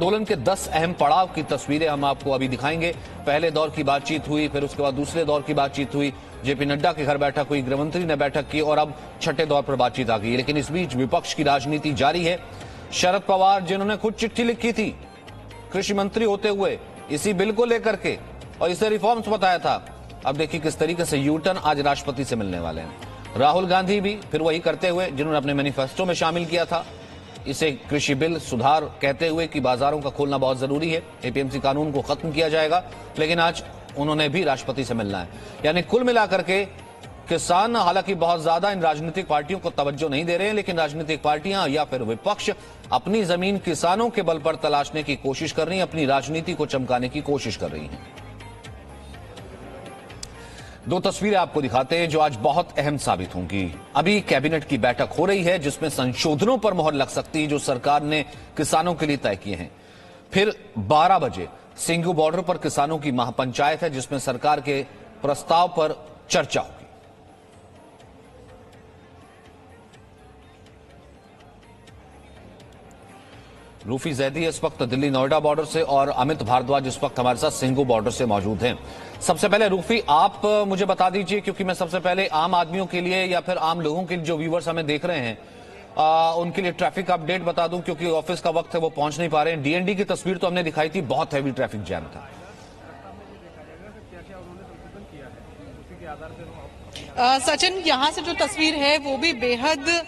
आंदोलन के 10 अहम पड़ाव की तस्वीरें हम आपको अभी दिखाएंगे। पहले दौर की बातचीत हुई, फिर उसके बाद दूसरे दौर की बातचीत हुई, जेपी नड्डा के घर बैठक हुई, गृहमंत्री ने बैठक की और अब छठे दौर पर बातचीत आ गई। लेकिन इस बीच विपक्ष की राजनीति जारी है। शरद पवार, जिन्होंने खुद चिट्ठी लिखी थी कृषि मंत्री होते हुए इसी बिल को लेकर के और इसे रिफॉर्म्स बताया था, अब देखिए किस तरीके से यूटर्न आज राष्ट्रपति से मिलने वाले हैं। राहुल गांधी भी फिर वही करते हुए जिन्होंने अपने मैनिफेस्टो में शामिल किया था, इसे कृषि बिल सुधार कहते हुए कि बाजारों का खोलना बहुत जरूरी है, एपीएमसी कानून को खत्म किया जाएगा। लेकिन आज उन्होंने भी राष्ट्रपति से मिलना है। यानी कुल मिलाकर के किसान हालांकि बहुत ज्यादा इन राजनीतिक पार्टियों को तवज्जो नहीं दे रहे हैं, लेकिन राजनीतिक पार्टियां या फिर विपक्ष अपनी जमीन किसानों के बल पर तलाशने की कोशिश कर रही हैं, अपनी राजनीति को चमकाने की कोशिश कर रही हैं। दो तस्वीरें आपको दिखाते हैं जो आज बहुत अहम साबित होंगी। अभी कैबिनेट की बैठक हो रही है जिसमें संशोधनों पर मोहर लग सकती है जो सरकार ने किसानों के लिए तय किए हैं। फिर 12 बजे सिंघू बॉर्डर पर किसानों की महापंचायत है जिसमें सरकार के प्रस्ताव पर चर्चा होगी। रूफी जैदी इस वक्त दिल्ली नोएडा बॉर्डर से और अमित भारद्वाज इस वक्त हमारे साथ सिंघू बॉर्डर से मौजूद हैं। सबसे पहले रूफी, आप मुझे बता दीजिए, क्योंकि मैं सबसे पहले आम आदमियों के लिए या फिर आम लोगों के लिए जो व्यूवर्स हमें देख रहे हैं उनके लिए ट्रैफिक अपडेट बता दूं, क्योंकि ऑफिस का वक्त है, वो पहुंच नहीं पा रहे हैं। डीएनडी की तस्वीर तो हमने दिखाई थी, बहुत हैवी ट्रैफिक जैम था। सचिन, यहाँ से जो तस्वीर है वो भी बेहद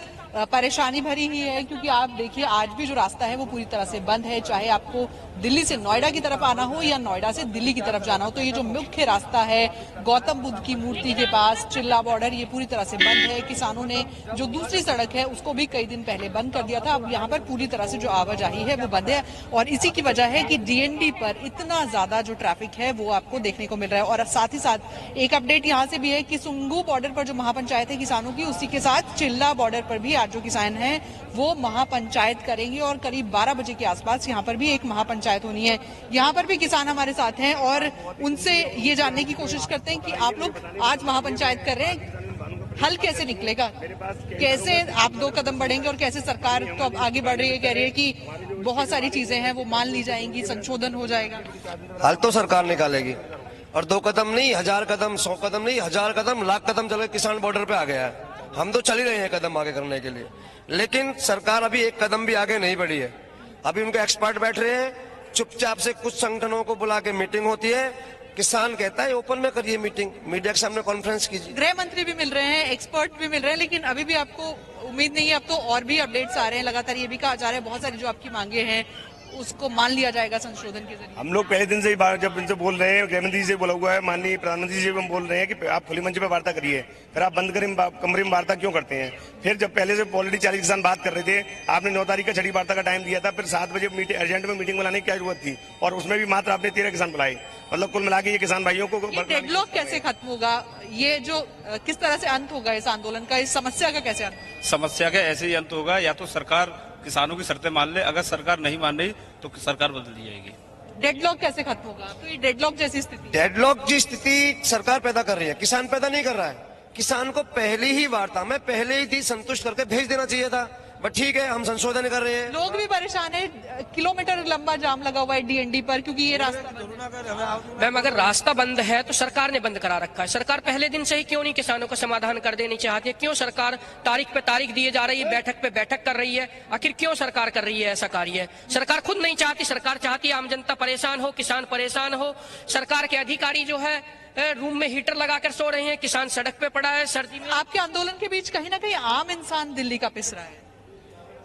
परेशानी भरी ही है, क्योंकि आप देखिए आज भी जो रास्ता है वो पूरी तरह से बंद है। चाहे आपको दिल्ली से नोएडा की तरफ आना हो या नोएडा से दिल्ली की तरफ जाना हो, तो ये जो मुख्य रास्ता है गौतम बुद्ध की मूर्ति के पास चिल्ला बॉर्डर, ये पूरी तरह से बंद है। किसानों ने जो दूसरी सड़क है उसको भी कई दिन पहले बंद कर दिया था। अब यहाँ पर पूरी तरह से जो आवाजाही है वो बंद है और इसी की वजह है कि डीएनडी पर इतना ज्यादा जो ट्रैफिक है वो आपको देखने को मिल रहा है। और साथ ही साथ एक अपडेट यहाँ से भी है कि सिंघू बॉर्डर पर जो महापंचायत है किसानों की, उसी के साथ चिल्ला बॉर्डर पर भी आज जो किसान हैं वो महापंचायत करेंगे और करीब 12 बजे के आसपास यहाँ पर भी एक महापंचायत होनी है। यहाँ पर भी किसान हमारे साथ हैं और उनसे ये जानने की कोशिश करते हैं कि आप लोग आज महापंचायत कर रहे हैं, हल कैसे निकलेगा, कैसे आप 2 कदम बढ़ेंगे और कैसे सरकार तो अब आगे बढ़ रही है, कह रही है कि बहुत सारी चीजें हैं वो मान ली जाएंगी, संशोधन हो जाएगा। हल तो सरकार निकालेगी और 2 कदम नहीं, 1000 कदम, 100 कदम नहीं, 1000 कदम, लाख कदम चल के किसान बॉर्डर पे आ गया है। हम तो चल ही रहे हैं कदम आगे करने के लिए, लेकिन सरकार अभी 1 कदम भी आगे नहीं बढ़ी है। अभी उनके एक्सपर्ट बैठ रहे हैं, चुपचाप से कुछ संगठनों को बुला के मीटिंग होती है, किसान कहता है ओपन में करिए मीटिंग, मीडिया के सामने कॉन्फ्रेंस कीजिए। गृह मंत्री भी मिल रहे हैं, एक्सपर्ट भी मिल रहे हैं, लेकिन अभी भी आपको उम्मीद नहीं है? अब तो और भी अपडेट्स आ रहे हैं, लगातार ये भी कहा जा रहा है बहुत सारी जो आपकी मांगे हैं उसको मान लिया जाएगा संशोधन के जरिए। हम लोग पहले दिन से ही जब इनसे बोल रहे हैं, गृहमंत्री जी से बोला हुआ है, माननीय प्रधानमंत्री जी से हम बोल रहे हैं कि आप खुली मंच पे वार्ता करिए, फिर आप बंद करें कमरे में वार्ता क्यों करते हैं? फिर जब पहले से ऑलरेडी 40 किसान बात कर रहे थे, आपने 9 तारीख का छठी वार्ता का टाइम दिया था, फिर 7 बजे अर्जेंट में मीटिंग बुलाने की क्या जरूरत थी? और उसमें भी मात्र आपने 13 किसान बुलाए। मतलब कुल मिला के ये किसान भाइयों को डेडलॉक कैसे खत्म होगा? ये जो किस तरह से अंत होगा इस आंदोलन का, इस समस्या का कैसे अंत? समस्या का ऐसे ही अंत होगा, या तो सरकार किसानों की शर्तें मान ले, अगर सरकार नहीं मान रही तो सरकार बदल दी जाएगी। डेडलॉक कैसे खत्म होगा? तो ये डेडलॉक जैसी स्थिति, डेडलॉक की स्थिति सरकार पैदा कर रही है, किसान पैदा नहीं कर रहा है। किसान को पहली ही वार्ता में पहले ही थी संतुष्ट करके भेज देना चाहिए था, बट ठीक है हम संशोधन कर रहे हैं। लोग भी परेशान है, किलोमीटर लंबा जाम लगा हुआ है डीएनडी पर, क्योंकि ये रास्ता मैम अगर रास्ता बंद है तो सरकार ने बंद करा रखा है। सरकार पहले दिन से ही क्यों नहीं किसानों को समाधान कर देनी चाहती है? क्यों सरकार तारीख पे तारीख दिए जा रही है, बैठक पे बैठक कर रही है? आखिर क्यों सरकार कर रही है ऐसा कार्य? सरकार खुद नहीं चाहती, सरकार चाहती है आम जनता परेशान हो, किसान परेशान हो। सरकार के अधिकारी जो है रूम में हीटर लगाकर सो रहे हैं, किसान सड़क पे पड़ा है सर्दी में। आपके आंदोलन के बीच कहीं ना कहीं आम इंसान दिल्ली का पिस रहा है।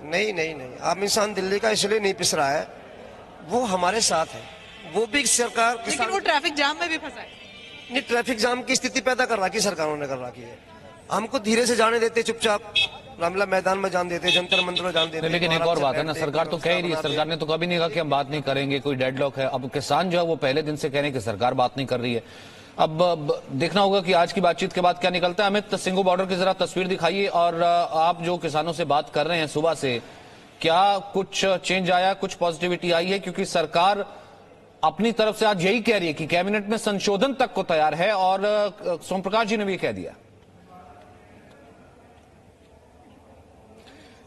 नहीं, आम इंसान दिल्ली का इसलिए नहीं पिस रहा है, वो हमारे साथ है, वो भी सरकार, लेकिन वो ट्रैफिक जाम में भी फंसा है। नहीं, ट्रैफिक जाम की स्थिति पैदा कर रखी सरकारों ने कर रखी है। हमको धीरे से जाने देते, चुपचाप रामलीला मैदान में जान देते, जंतर मंतर में जान देते। लेकिन एक और बात है ना, सरकार तो कह ही रही है, सरकार ने तो कभी नहीं कहा कि हम बात नहीं करेंगे, कोई डेडलॉक है। अब किसान जो है वो पहले दिन से कह रहे हैं कि सरकार बात नहीं कर रही है। अब देखना होगा कि आज की बातचीत के बाद क्या निकलता है। अमित, सिंघू बॉर्डर की जरा तस्वीर दिखाइए और आप जो किसानों से बात कर रहे हैं सुबह से, क्या कुछ चेंज आया, कुछ पॉजिटिविटी आई है? क्योंकि सरकार अपनी तरफ से आज यही कह रही है कि कैबिनेट में संशोधन तक को तैयार है और सोम प्रकाश जी ने भी कह दिया।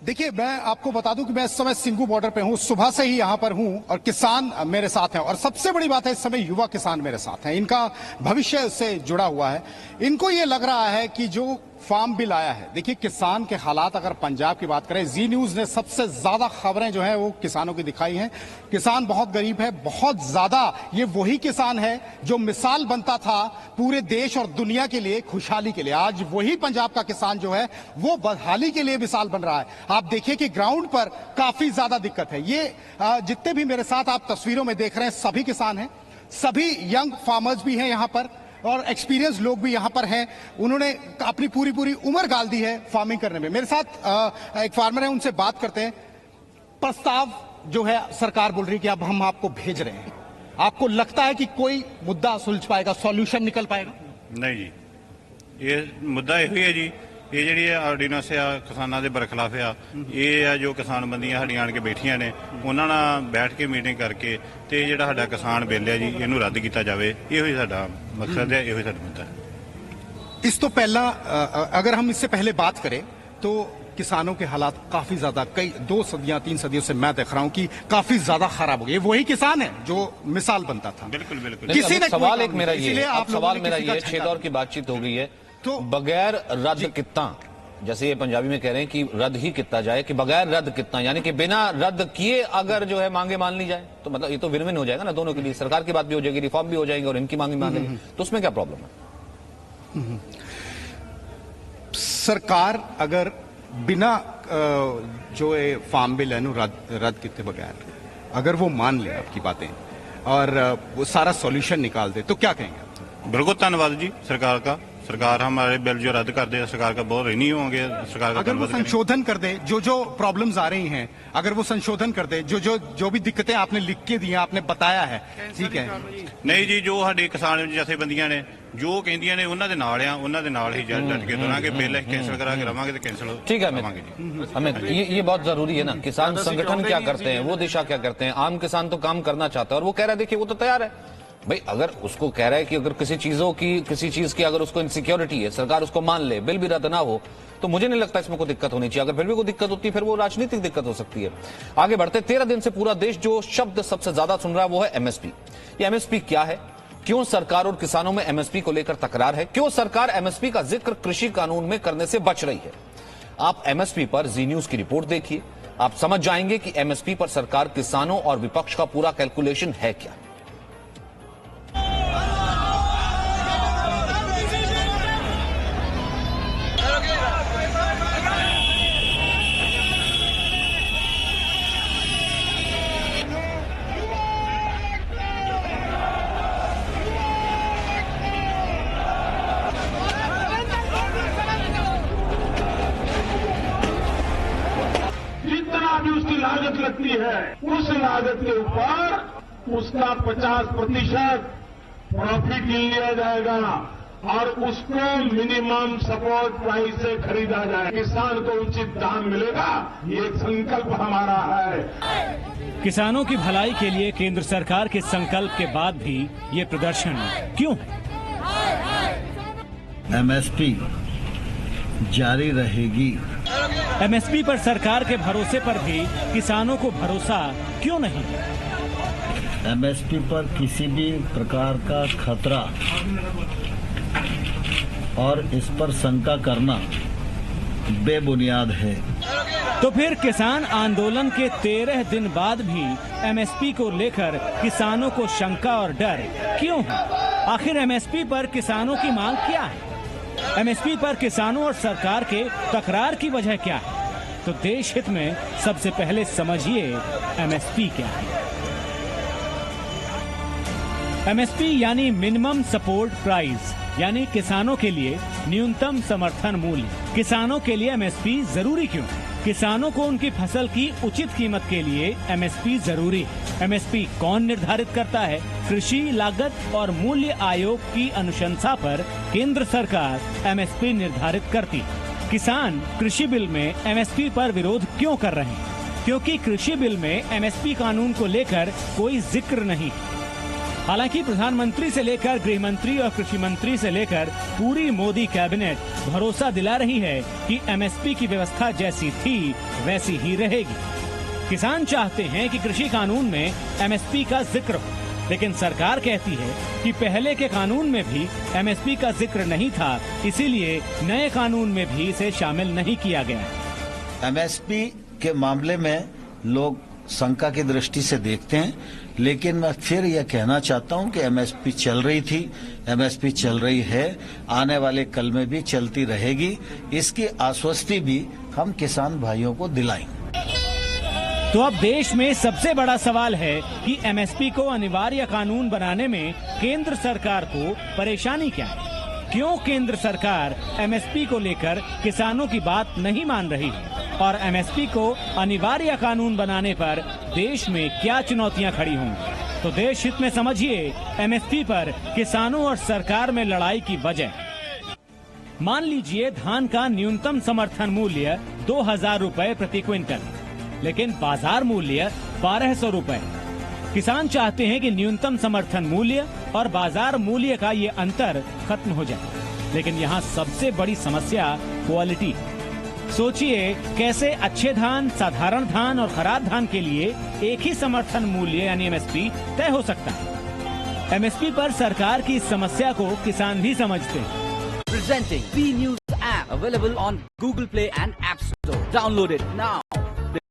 देखिए, मैं आपको बता दूं कि मैं इस समय सिंघू बॉर्डर पे हूं, सुबह से ही यहां पर हूं और किसान मेरे साथ हैं। और सबसे बड़ी बात है, इस समय युवा किसान मेरे साथ हैं, इनका भविष्य इससे जुड़ा हुआ है। इनको ये लग रहा है कि जो फार्म बिल आया है, देखिए किसान के हालात, अगर पंजाब की बात करें, जी न्यूज ने सबसे ज्यादा खबरें जो है वो किसानों की दिखाई हैं। किसान बहुत गरीब है, बहुत ज्यादा। ये वही किसान है जो मिसाल बनता था पूरे देश और दुनिया के लिए, खुशहाली के लिए। आज वही पंजाब का किसान जो है वो बदहाली के लिए मिसाल बन रहा है। आप देखिए कि ग्राउंड पर काफी ज्यादा दिक्कत है। ये जितने भी मेरे साथ आप तस्वीरों में देख रहे हैं, सभी किसान हैं, सभी यंग फार्मर्स भी हैं यहाँ पर, और एक्सपीरियंस लोग भी यहाँ पर हैं। उन्होंने अपनी पूरी उम्र गाल दी है फार्मिंग करने में। मेरे साथ एक फार्मर है, उनसे बात करते हैं। प्रस्ताव जो है सरकार बोल रही है कि अब हम आपको भेज रहे हैं, आपको लगता है कि कोई मुद्दा सुलझ पाएगा, सॉल्यूशन निकल पाएगा? नहीं जी, ये मुद्दा ਇਹੋ ਹੀ ਹੈ ਜੀ। ਇਹ ਜਿਹੜੀ ਆਰਡੀਨੈਂਸ ਆ ਕਿਸਾਨਾਂ ਦੇ ਬਰਖਲਾਫ ਆ। ਇਹ ਆ ਜੋ ਕਿਸਾਨਬੰਦੀਆਂ ਸਾਡੀਆਂ ਆਣ ਕੇ ਬੈਠੀਆਂ ਨੇ, ਉਹਨਾਂ ਨਾਲ ਬੈਠ ਕੇ ਮੀਟਿੰਗ ਕਰਕੇ ਤੇ ਜਿਹੜਾ ਸਾਡਾ ਕਿਸਾਨ ਬਿੱਲ ਆ ਜੀ ਇਹਨੂੰ ਰੱਦ ਕੀਤਾ ਜਾਵੇ। ਇਹੋ ਹੀ ਸਾਡਾ ਮਕਸਦ ਹੈ, ਇਹੋ ਹੀ ਸਾਡਾ ਮੁੱਦਾ ਹੈ। इस तो पहला अगर हम इससे पहले बात करें तो किसानों के हालात काफी ज्यादा, कई 2 सदियां 3 सदियों से मैं देख रहा हूं कि काफी ज्यादा खराब हो गए। वही किसान है जो मिसाल बनता था। बिल्कुल बिल्कुल। किसी ने सवाल एक मेरा ये, इसीलिए आप सवाल लोगों ने मेरा किसी का ये, 6 दौर की बातचीत हो गई है, तो बगैर रद्द कितना, जैसे ये पंजाबी में कह रहे हैं कि रद्द ही कितना जाए, कि बगैर रद्द कितना, यानी कि बिना रद्द किए अगर जो है मांगे मान ली जाए, तो मतलब ये तो विन विन हो जाएगा ना दोनों के लिए। सरकार की बात भी हो जाएगी, रिफॉर्म भी हो जाएंगे और इनकी मांगे मान लेंगे, तो उसमें क्या प्रॉब्लम है? सरकार अगर बिना जो ये फार्म बिल है रद्द किए बगैर अगर वो मान ले आपकी बातें और वो सारा सॉल्यूशन निकाल दे, तो क्या कहेंगे आप? बिल्कुल धन्यवाद जी सरकार का। सरकार हमारे बिल जो रद्द कर दे, सरकार का बहुत ऋणी होंगे। सरकार का अगर वो संशोधन कर दे, जो प्रॉब्लम्स आ रही हैं, अगर वो संशोधन कर दे, जो भी दिक्कतें आपने लिख के दी हैं, आपने बताया है, ठीक है? नहीं जी, जो साडी किसान जथेबंदियां ने जो कहंदियां ने उन्हां दे नाल आ, उन्हां दे नाल ही डट के तुरांगे। बिल कैंसिल करा के रवांगे तो कैंसिल ठीक है रवांगे जी। हमें ये बहुत जरूरी है ना, किसान संगठन क्या करते हैं, वो दिशा क्या करते हैं। आम किसान तो काम करना चाहता है और वो कह रहा है, देखिए वो तो तैयार है भाई। अगर उसको कह रहा है कि अगर किसी चीज की अगर उसको इनसिक्योरिटी है, सरकार उसको मान ले, बिल भी रद्द ना हो, तो मुझे नहीं लगता इसमें कोई दिक्कत होनी चाहिए। अगर फिर भी कोई दिक्कत होती है, फिर वो राजनीतिक दिक्कत हो सकती है। आगे बढ़ते, 13 दिन से पूरा देश जो शब्द सबसे ज्यादा सुन रहा है वो है एमएसपी। ये एमएसपी क्या है, क्यों सरकार और किसानों में एमएसपी को लेकर तकरार है, क्यों सरकार एमएसपी का जिक्र कृषि कानून में करने से बच रही है? आप एमएसपी पर जी न्यूज की रिपोर्ट देखिए, आप समझ जाएंगे कि एमएसपी पर सरकार, किसानों और विपक्ष का पूरा कैलकुलेशन है क्या। भी उसकी लागत लगती है, उस लागत के ऊपर उसका 50% प्रॉफिट लिया जाएगा और उसको मिनिमम सपोर्ट प्राइस से खरीदा जाए। किसान को उचित दाम मिलेगा, ये संकल्प हमारा है। किसानों की भलाई के लिए केंद्र सरकार के संकल्प के बाद भी ये प्रदर्शन क्यों? एमएसपी जारी रहेगी। एमएसपी पर सरकार के भरोसे पर भी किसानों को भरोसा क्यों नहीं? एमएसपी पर किसी भी प्रकार का खतरा और इस पर शंका करना बेबुनियाद है। तो फिर किसान आंदोलन के 13 दिन बाद भी एमएसपी को लेकर किसानों को शंका और डर क्यों है? आखिर एमएसपी पर किसानों की मांग क्या है? एमएसपी पर किसानों और सरकार के तकरार की वजह क्या है? तो देश हित में सबसे पहले समझिए एमएसपी क्या है। एमएसपी यानी मिनिमम सपोर्ट प्राइस, यानी किसानों के लिए न्यूनतम समर्थन मूल्य। किसानों के लिए एमएसपी जरूरी क्यों? किसानों को उनकी फसल की उचित कीमत के लिए एमएसपी जरूरी है। एमएसपी कौन निर्धारित करता है? कृषि लागत और मूल्य आयोग की अनुशंसा पर केंद्र सरकार एमएसपी निर्धारित करती है। किसान कृषि बिल में एमएसपी पर विरोध क्यों कर रहे हैं? क्योंकि कृषि बिल में एमएसपी कानून को लेकर कोई जिक्र नहीं। हालांकि प्रधानमंत्री से लेकर गृह मंत्री और कृषि मंत्री से लेकर पूरी मोदी कैबिनेट भरोसा दिला रही है कि एमएसपी की व्यवस्था जैसी थी वैसी ही रहेगी। किसान चाहते हैं कि कृषि कानून में एमएसपी का जिक्र हो, लेकिन सरकार कहती है कि पहले के कानून में भी एमएसपी का जिक्र नहीं था, इसीलिए नए कानून में भी इसे शामिल नहीं किया गया है। एमएसपी के मामले में लोग शंका की दृष्टि से देखते हैं, लेकिन मैं फिर यह कहना चाहता हूं कि एमएसपी चल रही थी, एमएसपी चल रही है, आने वाले कल में भी चलती रहेगी। इसकी आश्वस्ति भी हम किसान भाइयों को दिलाएंगे। तो अब देश में सबसे बड़ा सवाल है कि एमएसपी को अनिवार्य कानून बनाने में केंद्र सरकार को परेशानी क्या है? क्यों केंद्र सरकार एमएसपी को लेकर किसानों की बात नहीं मान रही है? और एमएसपी को अनिवार्य कानून बनाने पर देश में क्या चुनौतियां खड़ी होंगी? तो देश हित में समझिए एमएसपी पर किसानों और सरकार में लड़ाई की वजह। मान लीजिए धान का न्यूनतम समर्थन मूल्य 2000 रुपए प्रति क्विंटल, लेकिन बाजार मूल्य 1200 रुपए। किसान चाहते हैं कि न्यूनतम समर्थन मूल्य और बाजार मूल्य का ये अंतर खत्म हो जाए, लेकिन यहाँ सबसे बड़ी समस्या क्वालिटी है। सोचिए कैसे अच्छे धान, साधारण धान और खराब धान के लिए एक ही समर्थन मूल्य यानी एमएसपी तय हो सकता है। एमएसपी पर सरकार की इस समस्या को किसान भी समझते हैं। Presenting B News app available on Google Play and App Store. Download it now.